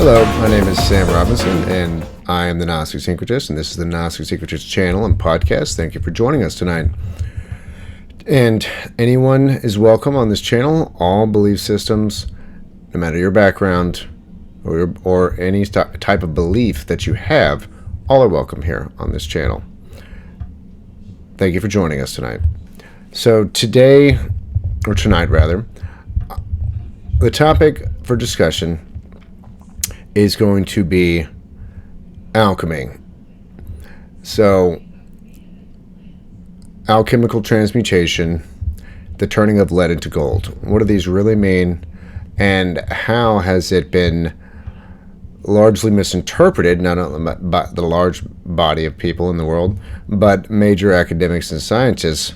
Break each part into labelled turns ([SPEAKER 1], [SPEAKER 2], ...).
[SPEAKER 1] Hello, my name is Sam Robinson, and I am the Gnostic Syncretist, and this is the Gnostic Syncretist channel and podcast. Thank you for joining us tonight. And anyone is welcome on this channel. All belief systems, no matter your background or any type of belief that you have, all are welcome here on this channel. Thank you for joining us tonight. So today, or tonight rather, the topic for discussion is going to be alchemy. So, alchemical transmutation, the turning of lead into gold. What do these really mean, and how has it been largely misinterpreted, not only by the large body of people in the world, but major academics and scientists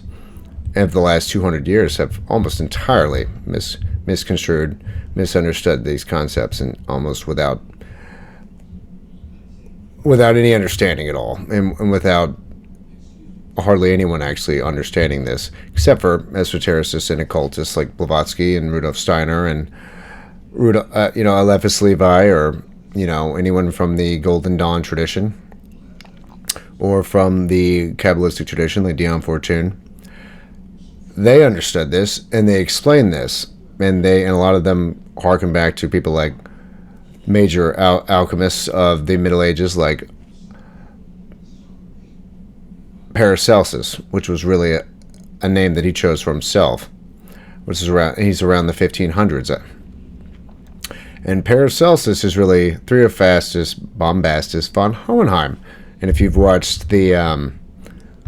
[SPEAKER 1] of the last 200 years have almost entirely misconstrued, misunderstood these concepts, and almost without any understanding at all, and without hardly anyone actually understanding this, except for esotericists and occultists like Blavatsky and Rudolf Steiner and Eliphas Levi, or anyone from the Golden Dawn tradition or from the Kabbalistic tradition like Dion Fortune. They understood this and they explained this, and a lot of them harken back to people like major alchemists of the Middle Ages, like Paracelsus, which was really a name that he chose for himself, which is he's around the 1500s. And Paracelsus is really Theophrastus Bombastus von Hohenheim. And if you've watched the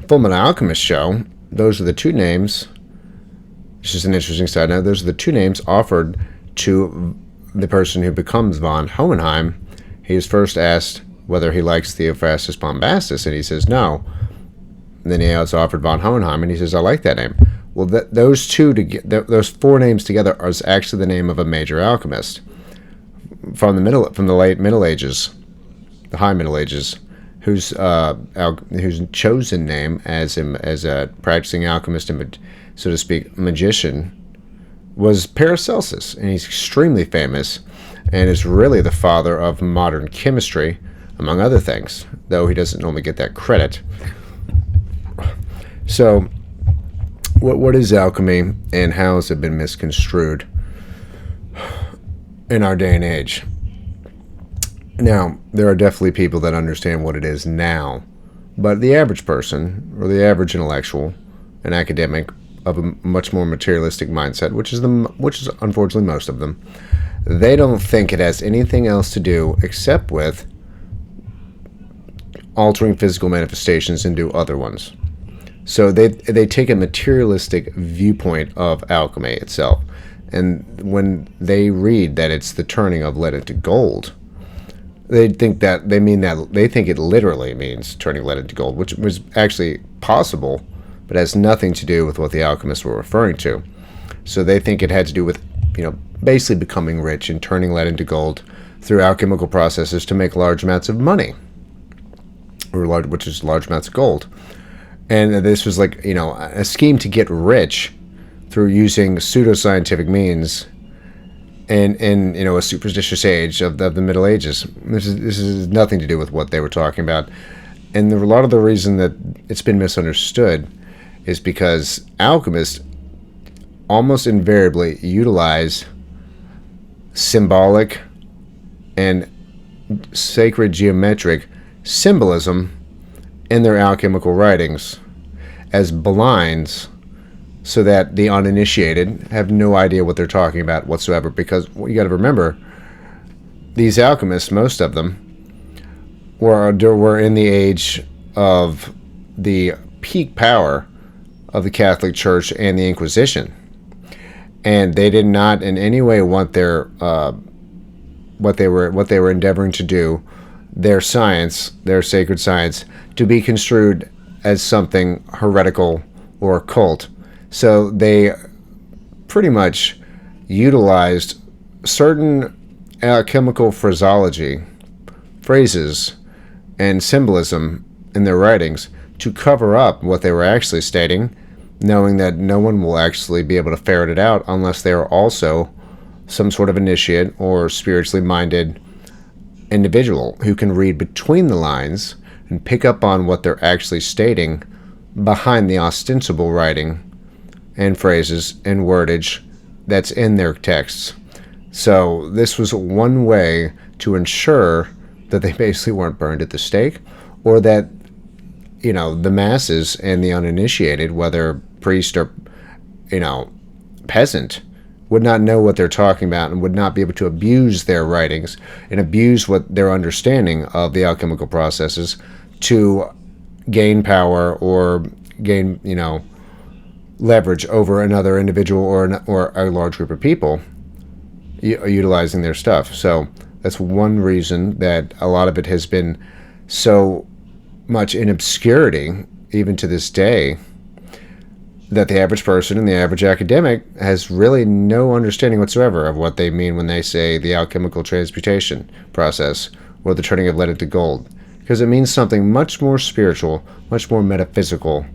[SPEAKER 1] Fullmetal Alchemist show, those are the two names. It's just an interesting side note. Those are the two names offered to the person who becomes von Hohenheim. He is first asked whether he likes Theophrastus Bombastus, and he says no. And then he was offered von Hohenheim, and he says, I like that name. Well, those four names together is actually the name of a major alchemist from the late Middle Ages, the High Middle Ages, whose chosen name as a practicing alchemist and, so to speak, magician was Paracelsus, and he's extremely famous and is really the father of modern chemistry, among other things, though he doesn't normally get that credit. So, what is alchemy, and how has it been misconstrued in our day and age? Now, there are definitely people that understand what it is now, but the average person, or the average intellectual, an academic of a much more materialistic mindset, which is unfortunately most of them, they don't think it has anything else to do except with altering physical manifestations into other ones. So they take a materialistic viewpoint of alchemy itself, and when they read that it's the turning of lead into gold, they think it literally means turning lead into gold, which was actually possible, but has nothing to do with what the alchemists were referring to. So they think it had to do with, basically becoming rich and turning lead into gold through alchemical processes to make large amounts of money, which is large amounts of gold. And this was like, a scheme to get rich through using pseudoscientific means in a superstitious age of the Middle Ages. This is nothing to do with what they were talking about. And a lot of the reason that it's been misunderstood is because alchemists almost invariably utilize symbolic and sacred geometric symbolism in their alchemical writings as blinds, so that the uninitiated have no idea what they're talking about whatsoever. Because you got to remember, these alchemists, most of them, were in the age of the peak power of the Catholic Church and the Inquisition, and they did not in any way want their what they were endeavoring to do, their science, their sacred science, to be construed as something heretical or occult. So they pretty much utilized certain alchemical phrases and symbolism in their writings to cover up what they were actually stating, knowing that no one will actually be able to ferret it out unless they are also some sort of initiate or spiritually minded individual who can read between the lines and pick up on what they're actually stating behind the ostensible writing and phrases and wordage that's in their texts. So this was one way to ensure that they basically weren't burned at the stake, or that, you know, the masses and the uninitiated, whether priest or, you know, peasant, would not know what they're talking about and would not be able to abuse their writings and abuse what their understanding of the alchemical processes to gain power or gain, you know, leverage over another individual or a large group of people utilizing their stuff. So that's one reason that a lot of it has been so much in obscurity, even to this day, that the average person and the average academic has really no understanding whatsoever of what they mean when they say the alchemical transmutation process or the turning of lead into gold. Because it means something much more spiritual, much more metaphysical,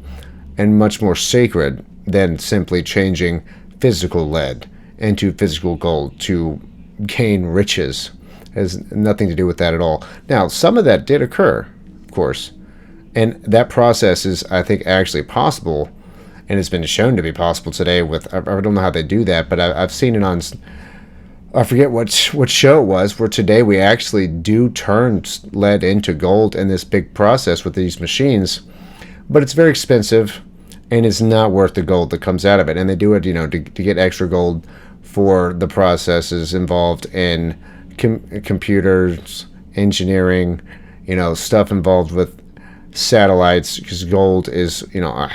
[SPEAKER 1] and much more sacred than simply changing physical lead into physical gold to gain riches. It has nothing to do with that at all. Now, some of that did occur, of course, and that process is, I think, actually possible, and it's been shown to be possible today with, I don't know how they do that, but I've seen it on, I forget what show it was, where today we actually do turn lead into gold in this big process with these machines, but it's very expensive and it's not worth the gold that comes out of it. And they do it, you know, to get extra gold for the processes involved in computers, engineering, you know, stuff involved with satellites, because gold is, you know,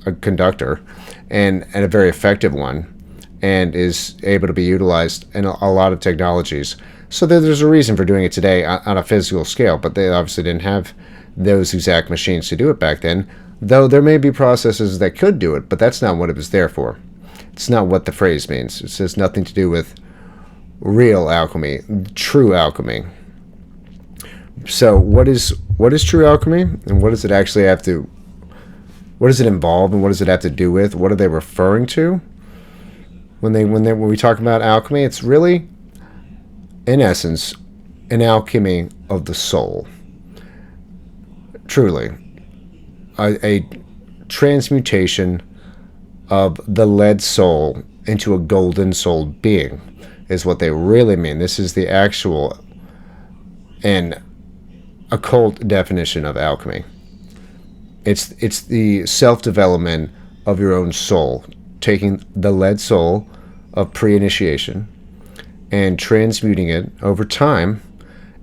[SPEAKER 1] a conductor and a very effective one, and is able to be utilized in a lot of technologies. So there's a reason for doing it today on a physical scale, but they obviously didn't have those exact machines to do it back then, though there may be processes that could do it, but that's not what it was there for. It's not what the phrase means. It has nothing to do with real alchemy, true alchemy. So what is true alchemy, and what does it actually have to, what does it involve, and what does it have to do with? What are they referring to when we talk about alchemy? It's really, in essence, an alchemy of the soul. Truly, a transmutation of the lead soul into a golden soul being is what they really mean. This is the actual and occult definition of alchemy. It's the self-development of your own soul, taking the lead soul of pre-initiation and transmuting it over time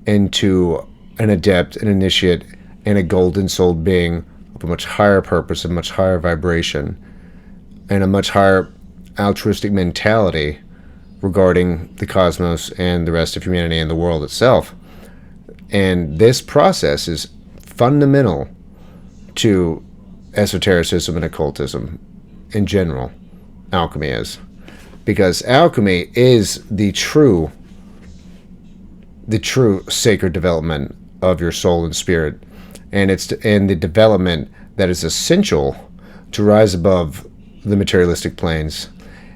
[SPEAKER 1] into an adept, an initiate, and a golden soul being of a much higher purpose, a much higher vibration, and a much higher altruistic mentality regarding the cosmos and the rest of humanity and the world itself. And this process is fundamental to esotericism and occultism in general. Alchemy is. Because alchemy is the true sacred development of your soul and spirit. And it's the development that is essential to rise above the materialistic planes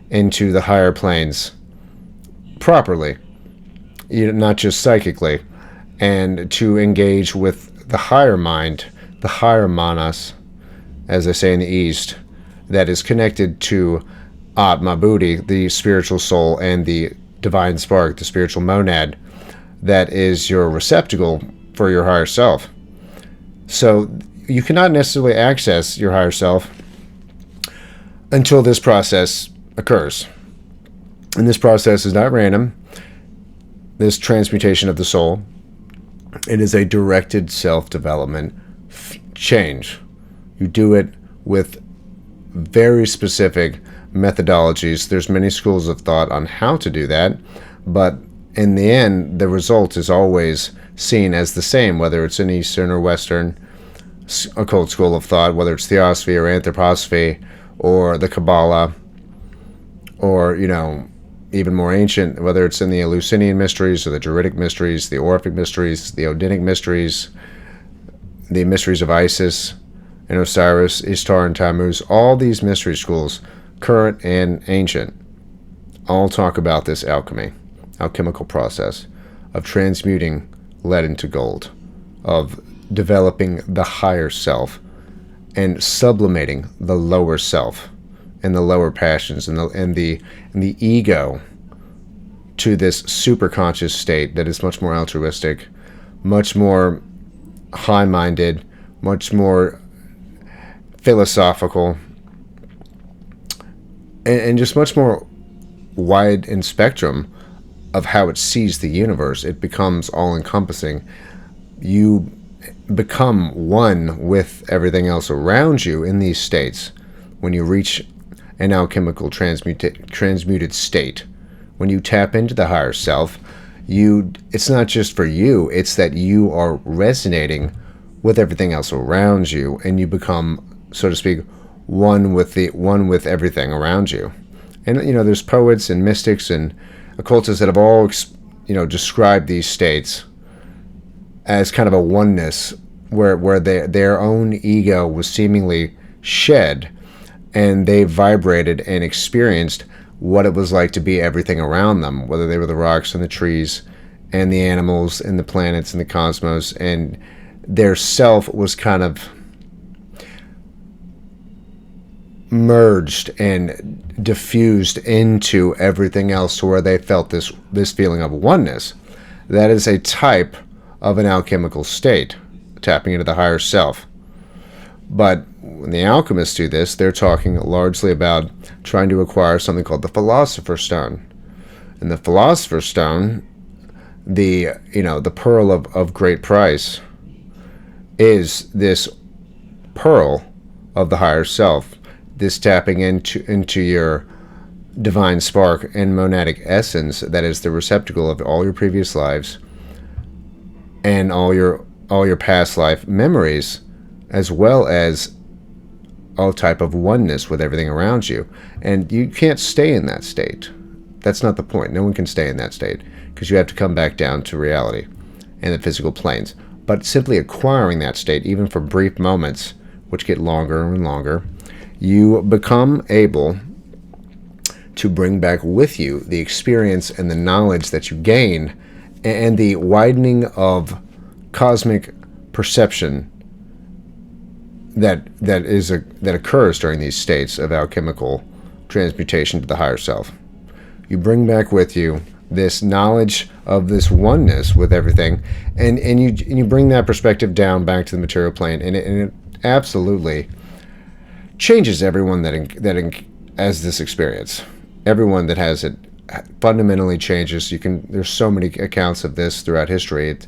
[SPEAKER 1] into the higher planes properly, not just psychically, and to engage with the higher mind, the higher manas, as they say in the East, that is connected to Atma Buddhi, the spiritual soul, and the divine spark, the spiritual monad, that is your receptacle for your higher self. So you cannot necessarily access your higher self until this process occurs. And this process is not random. This transmutation of the soul, it is a directed self-development change. You do it with very specific methodologies. There's many schools of thought on how to do that, but in the end, the result is always seen as the same, whether it's an Eastern or Western occult school of thought, whether it's Theosophy or Anthroposophy or the Kabbalah, or, even more ancient, whether it's in the Eleusinian mysteries or the Druidic mysteries, the Orphic mysteries, the Odinic mysteries, the mysteries of Isis and Osiris, Ishtar and Tammuz. All these mystery schools, current and ancient, all talk about this alchemy, alchemical process of transmuting lead into gold, of developing the higher self and sublimating the lower self and the lower passions and the ego to this superconscious state that is much more altruistic, much more high-minded, much more philosophical, and just much more wide in spectrum of how it sees the universe. It becomes all-encompassing. You become one with everything else around you in these states. When you reach an alchemical transmuted state, when you tap into the higher self, it's not just for you, it's that you are resonating with everything else around you, and you become, so to speak, one with everything around you. And there's poets and mystics and occultists that have all described these states as kind of a oneness where their own ego was seemingly shed, and they vibrated and experienced what it was like to be everything around them, whether they were the rocks and the trees and the animals and the planets and the cosmos, and their self was kind of merged and diffused into everything else, to where they felt this feeling of oneness. That is a type of an alchemical state, tapping into the higher self. But when the alchemists do this, they're talking largely about trying to acquire something called the Philosopher's Stone. And the Philosopher's Stone, the pearl of great price, is this pearl of the higher self, this tapping into your divine spark and monadic essence that is the receptacle of all your previous lives and all your past life memories, as well as all type of oneness with everything around you. And you can't stay in that state. That's not the point. No one can stay in that state, because you have to come back down to reality and the physical planes. But simply acquiring that state, even for brief moments, which get longer and longer, you become able to bring back with you the experience and the knowledge that you gain, and the widening of cosmic perception that occurs during these states of alchemical transmutation to the higher self. You bring back with you this knowledge of this oneness with everything, and you bring that perspective down back to the material plane, and it absolutely changes everyone that has this experience. Everyone that has it fundamentally changes. There's so many accounts of this throughout history,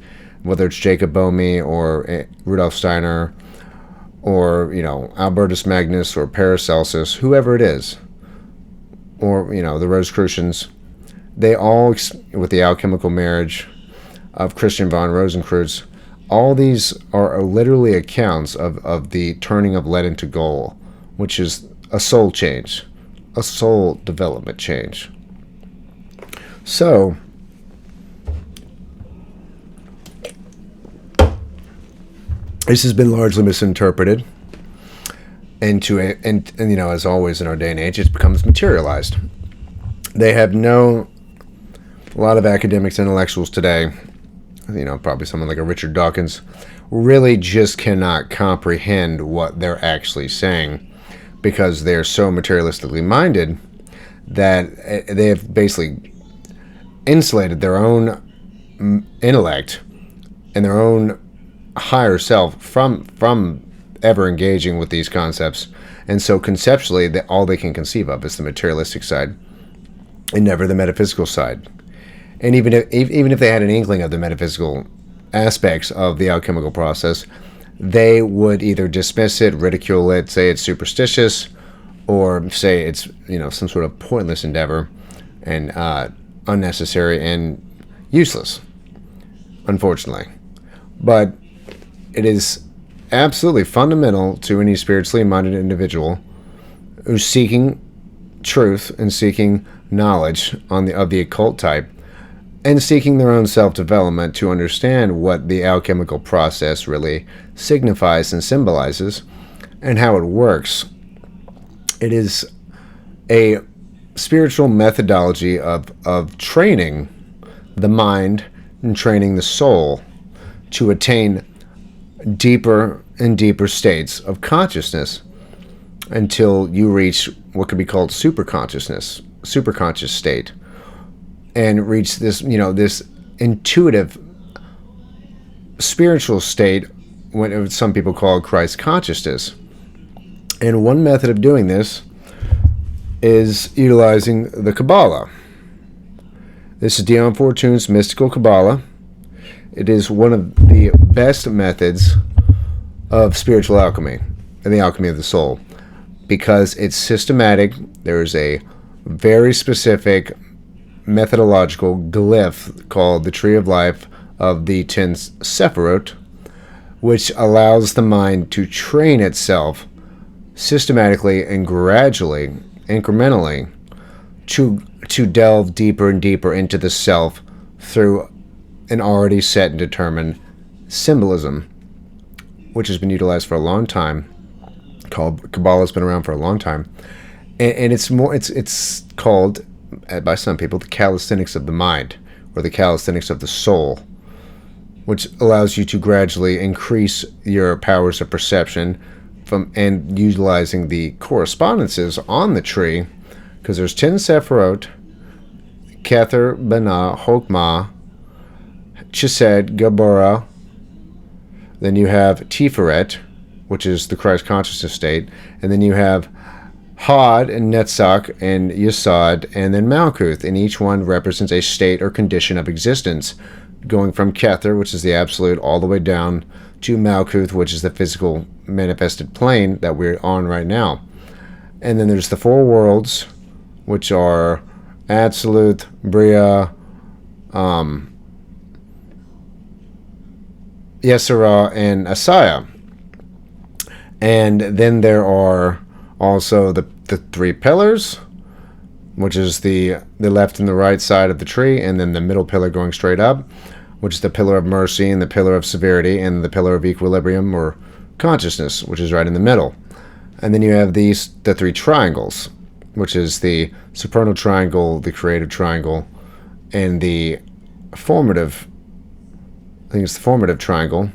[SPEAKER 1] whether it's Jacob Boehme or Rudolf Steiner or Albertus Magnus or Paracelsus, whoever it is, or the Rosicrucians. They all, with the alchemical marriage of Christian von Rosenkreuz, all these are literally accounts of the turning of lead into gold, which is a soul change, a soul development change. So, this has been largely misinterpreted and as always in our day and age, it becomes materialized. A lot of academics, intellectuals today, probably someone like a Richard Dawkins, really just cannot comprehend what they're actually saying, because they're so materialistically minded that they have basically insulated their own intellect and their own higher self from ever engaging with these concepts. And so conceptually, all they can conceive of is the materialistic side and never the metaphysical side. And even if they had an inkling of the metaphysical aspects of the alchemical process, they would either dismiss it, ridicule it, say it's superstitious, or say it's some sort of pointless endeavor and unnecessary and useless, unfortunately. But it is absolutely fundamental to any spiritually minded individual who's seeking truth and seeking knowledge of the occult type, and seeking their own self-development to understand what the alchemical process really signifies and symbolizes and how it works. It is a spiritual methodology of training the mind and training the soul to attain deeper and deeper states of consciousness until you reach what could be called superconscious state, and reach this, this intuitive spiritual state, what some people call Christ consciousness. And one method of doing this is utilizing the Kabbalah. This is Dion Fortune's mystical Kabbalah. It is one of the best methods of spiritual alchemy and the alchemy of the soul, because it's systematic. There is a very specific methodological glyph called the Tree of Life of the 10 Sephirot, which allows the mind to train itself systematically and gradually, incrementally, to delve deeper and deeper into the self through an already set and determined symbolism, which has been utilized for a long time. Kabbalah's been around for a long time, and it's called by some people the calisthenics of the mind, or the calisthenics of the soul, which allows you to gradually increase your powers of perception and utilizing the correspondences on the tree, because there's 10 Sephirot: Kether, Binah, Chokmah, Chesed, Gabora. Then you have Tiferet, which is the Christ consciousness state, and then you have Had and Netzach and Yesod, and then Malkuth, and each one represents a state or condition of existence, going from Kether, which is the absolute, all the way down to Malkuth, which is the physical manifested plane that we're on right now. And then there's the four worlds, which are Absolute, Bria, Yesera, and Asaya. And then there are also the three pillars, which is the left and the right side of the tree, and then the middle pillar going straight up, which is the pillar of mercy and the pillar of severity and the pillar of equilibrium or consciousness, which is right in the middle. And then you have the three triangles, which is the supernal triangle, the creative triangle, and the formative, I think it's the formative triangle.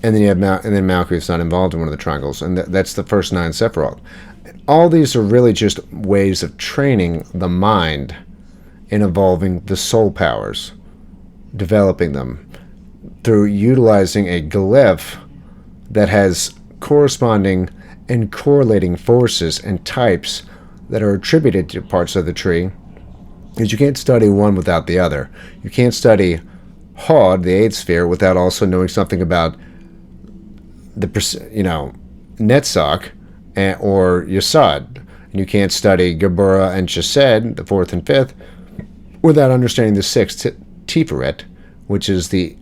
[SPEAKER 1] And then you have Malkuth's not involved in one of the triangles, and that's the first 9 Sephiroth. All these are really just ways of training the mind in evolving the soul powers, developing them through utilizing a glyph that has corresponding and correlating forces and types that are attributed to parts of the tree, because you can't study one without the other. You can't study Hod, the 8th sphere, without also knowing something about the Netzach or Yesod. And you can't study Geburah and Chesed, the 4th and 5th, without understanding the 6th Tiferet, which is the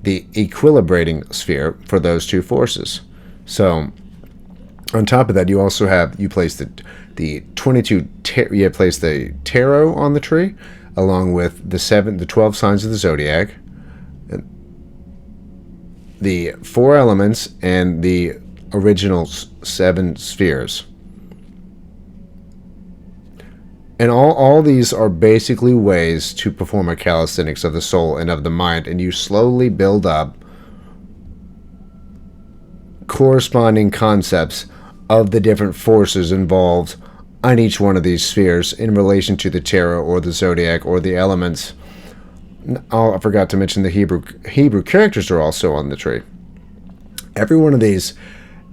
[SPEAKER 1] equilibrating sphere for those two forces. So on top of that, you also have, you place the 22, you place the tarot on the tree, along with the 12 signs of the zodiac, the 4 elements, and the original 7 spheres. And all these are basically ways to perform a calisthenics of the soul and of the mind, and you slowly build up corresponding concepts of the different forces involved on each one of these spheres in relation to the tarot or the zodiac or the elements. Oh, I forgot to mention the Hebrew characters are also on the tree. Every one of these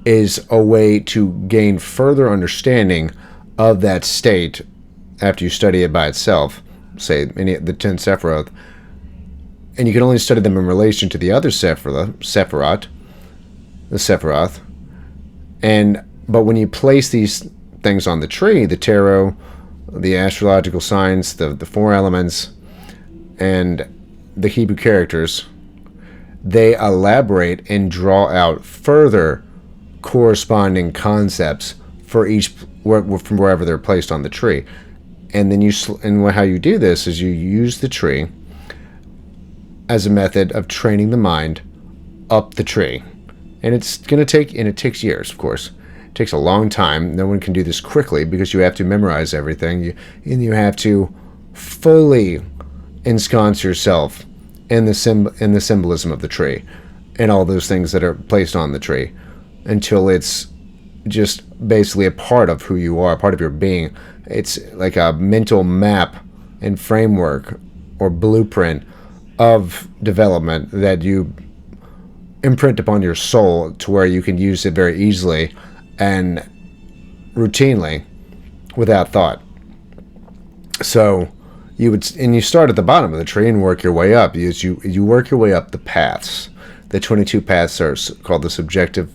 [SPEAKER 1] is a way to gain further understanding of that state after you study it by itself, say the 10 Sephiroth. And you can only study them in relation to the other Sephiroth. But when you place these things on the tree, the tarot, the astrological signs, the 4 elements, and the Hebrew characters, they elaborate and draw out further corresponding concepts for each from wherever they're placed on the tree. And then how you do this is you use the tree as a method of training the mind up the tree. And it's going to take, and it takes years, of course. It takes a long time. No one can do this quickly because you have to memorize everything. You have to fully ensconce yourself in the symbolism of the tree and all those things that are placed on the tree until it's just basically a part of who you are, a part of your being. It's like a mental map and framework or blueprint of development that you imprint upon your soul to where you can use it very easily and routinely without thought. So you start at the bottom of the tree and work your way up. You work your way up the paths. The 22 paths are called the subjective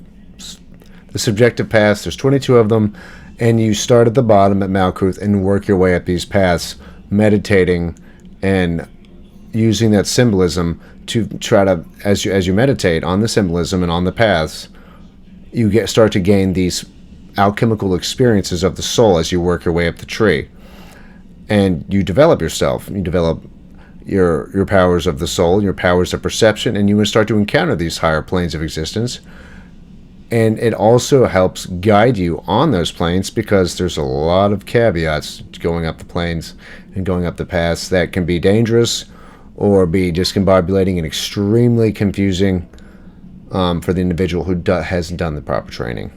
[SPEAKER 1] paths. There's 22 of them, and you start at the bottom at Malkuth and work your way up these paths, meditating and using that symbolism to try to, as you meditate on the symbolism and on the paths, you start to gain these alchemical experiences of the soul as you work your way up the tree. And you develop yourself. You develop your powers of the soul, your powers of perception, and you will start to encounter these higher planes of existence. And it also helps guide you on those planes because there's a lot of caveats going up the planes and going up the paths that can be dangerous or be discombobulating and extremely confusing for the individual who hasn't done the proper training.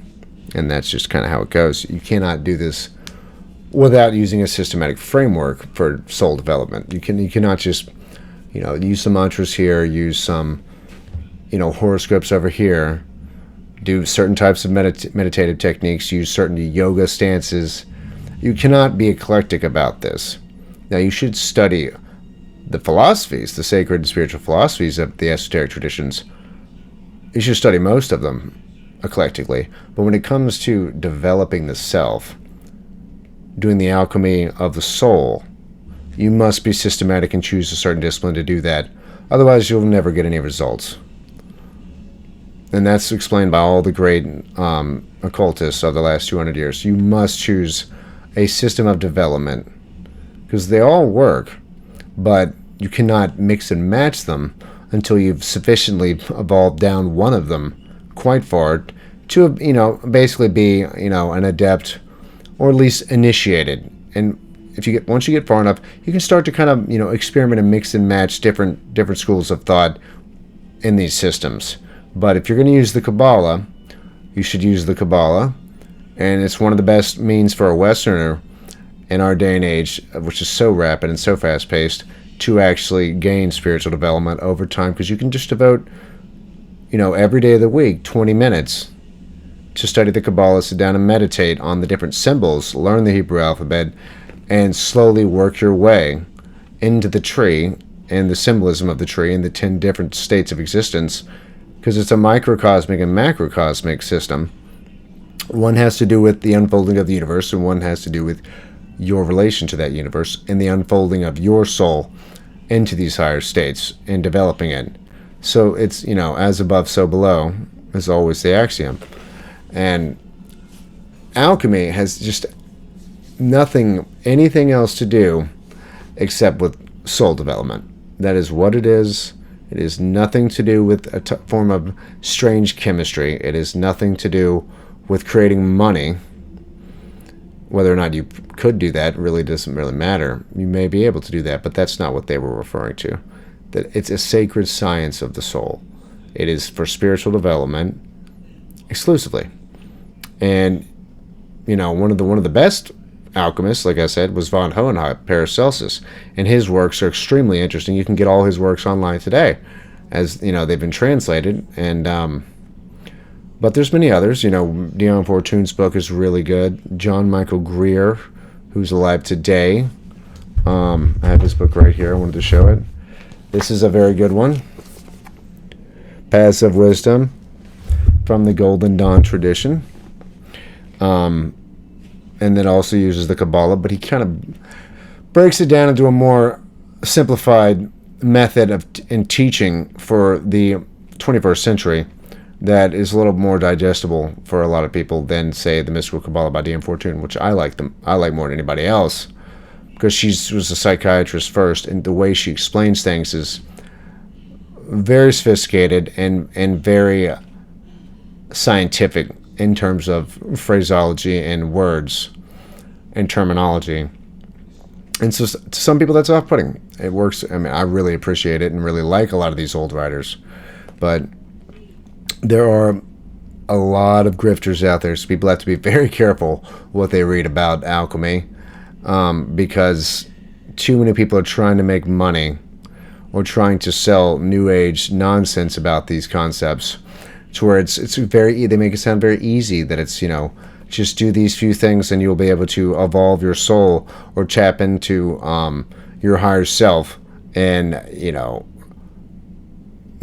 [SPEAKER 1] And that's just kind of how it goes. You cannot do this without using a systematic framework for soul development. You cannot just, use some mantras here, use some, horoscopes over here, do certain types of meditative techniques, use certain yoga stances. You cannot be eclectic about this. Now, you should study the philosophies, the sacred and spiritual philosophies of the esoteric traditions. You should study most of them eclectically. But when it comes to developing the self, doing the alchemy of the soul, you must be systematic and choose a certain discipline to do that. Otherwise, you'll never get any results. And that's explained by all the great occultists of the last 200 years. You must choose a system of development because they all work, but you cannot mix and match them until you've sufficiently evolved down one of them quite far to, basically be, an adept or at least initiated. And once you get far enough, you can start to kind of, experiment and mix and match different schools of thought in these systems. But if you're going to use the Kabbalah, you should use the Kabbalah. And it's one of the best means for a Westerner in our day and age, which is so rapid and so fast-paced, to actually gain spiritual development over time. Because you can just devote, every day of the week, 20 minutes to study the Kabbalah, sit down and meditate on the different symbols, learn the Hebrew alphabet, and slowly work your way into the tree and the symbolism of the tree and the 10 different states of existence. Because it's a microcosmic and macrocosmic system. One has to do with the unfolding of the universe, and one has to do with your relation to that universe and the unfolding of your soul into these higher states and developing it. So it's, as above, so below is always the axiom. And alchemy has just anything else to do except with soul development. That is what it is. It is nothing to do with a form of strange chemistry. It is nothing to do with creating money. Whether or not you could do that really doesn't really matter. You may be able to do that, but that's not what they were referring to. That it's a sacred science of the soul. It is for spiritual development exclusively. And one of the best alchemists, like I said, was Von Hohenheim, Paracelsus, and his works are extremely interesting. You can get all his works online today, as they've been translated. And but there's many others. Dion Fortune's book is really good. John Michael Greer, who's alive today, I have his book right here. I wanted to show it. This is a very good one. Paths of Wisdom from the Golden Dawn tradition. And then also uses the Kabbalah, but he kind of breaks it down into a more simplified method in teaching for the 21st century that is a little more digestible for a lot of people than, say, the Mystical Kabbalah by D.M. Fortune, which I like more than anybody else because she was a psychiatrist first, and the way she explains things is very sophisticated and very scientific in terms of phraseology and words and terminology. And so to some people that's off-putting. It works. I mean, I really appreciate it and really like a lot of these old writers. But there are a lot of grifters out there, so people have to be very careful what they read about alchemy, because too many people are trying to make money or trying to sell new age nonsense about these concepts, to where it's very, they make it sound very easy, that it's, just do these few things and you'll be able to evolve your soul or tap into your higher self and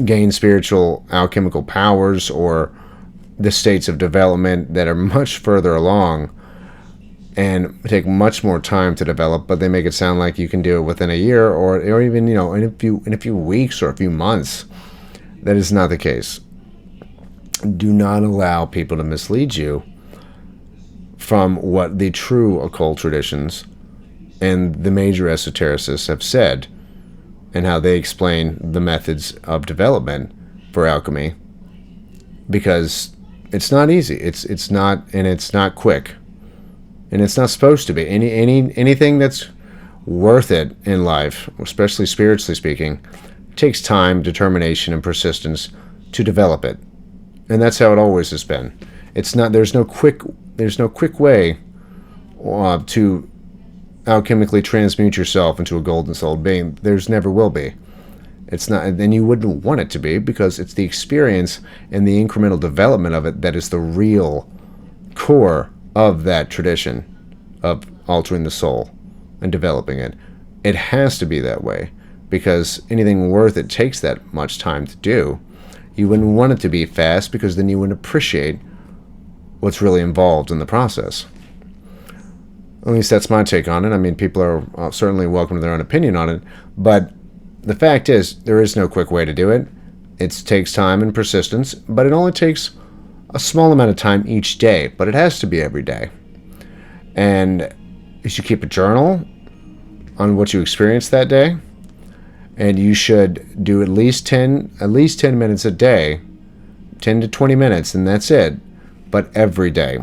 [SPEAKER 1] gain spiritual alchemical powers or the states of development that are much further along and take much more time to develop, but they make it sound like you can do it within a year or even in a few weeks or a few months. That is not the case. Do not allow people to mislead you from what the true occult traditions and the major esotericists have said and how they explain the methods of development for alchemy, because it's not easy. It's not quick, and it's not supposed to be. Anything that's worth it in life, especially spiritually speaking, takes time, determination, and persistence to develop it, and that's how it always has been. It's not. There's no quick way to alchemically transmute yourself into a golden souled being. There's never will be. It's not, and you wouldn't want it to be, because it's the experience and the incremental development of it that is the real core of that tradition of altering the soul and developing it. It has to be that way, because anything worth it takes that much time to do. You wouldn't want it to be fast, because then you wouldn't appreciate what's really involved in the process. At least that's my take on it. I mean, people are certainly welcome to their own opinion on it, but the fact is, there is no quick way to do it. It takes time and persistence, but it only takes a small amount of time each day, but it has to be every day. And you should keep a journal on what you experienced that day, and you should do at least 10 minutes a day, 10 to 20 minutes, and that's it, but every day.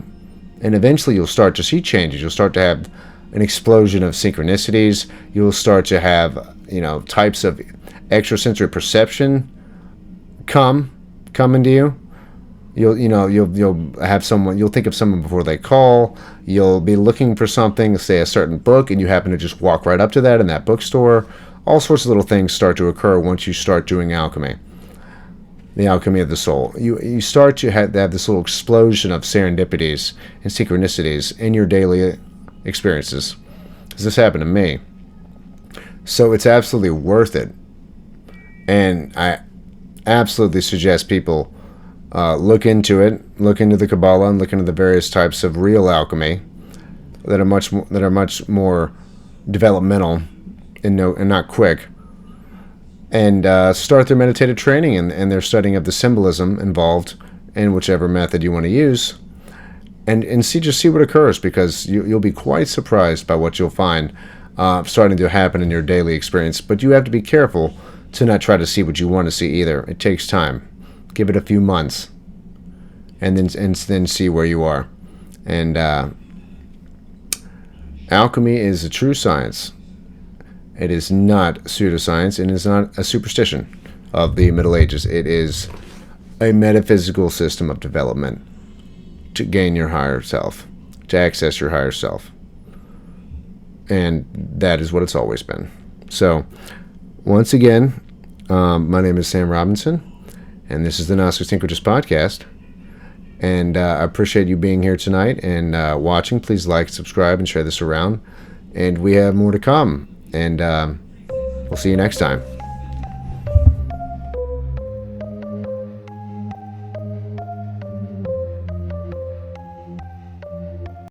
[SPEAKER 1] And eventually you'll start to see changes. You'll start to have an explosion of synchronicities. You'll start to have, types of extrasensory perception come into you. You'll have someone, you'll think of someone before they call. You'll be looking for something, say a certain book, and you happen to just walk right up to that in that bookstore. All sorts of little things start to occur once you start doing alchemy. The alchemy of the soul. You start to have this little explosion of serendipities and synchronicities in your daily experiences. Because this happened to me. So it's absolutely worth it. And I absolutely suggest people look into it, look into the Kabbalah, and look into the various types of real alchemy that are much more developmental and not quick. And start their meditative training and their studying of the symbolism involved in whichever method you want to use, and see what occurs, because you'll be quite surprised by what you'll find starting to happen in your daily experience. But you have to be careful to not try to see what you want to see either. It takes time. Give it a few months, and then see where you are. And alchemy is a true science. It is not pseudoscience, and it is not a superstition of the Middle Ages. It is a metaphysical system of development to gain your higher self, to access your higher self. And that is what it's always been. So, once again, my name is Sam Robinson, and this is the Gnostic Thinkerist podcast. And I appreciate you being here tonight and watching. Please like, subscribe, and share this around. And we have more to come. And we'll see you next time.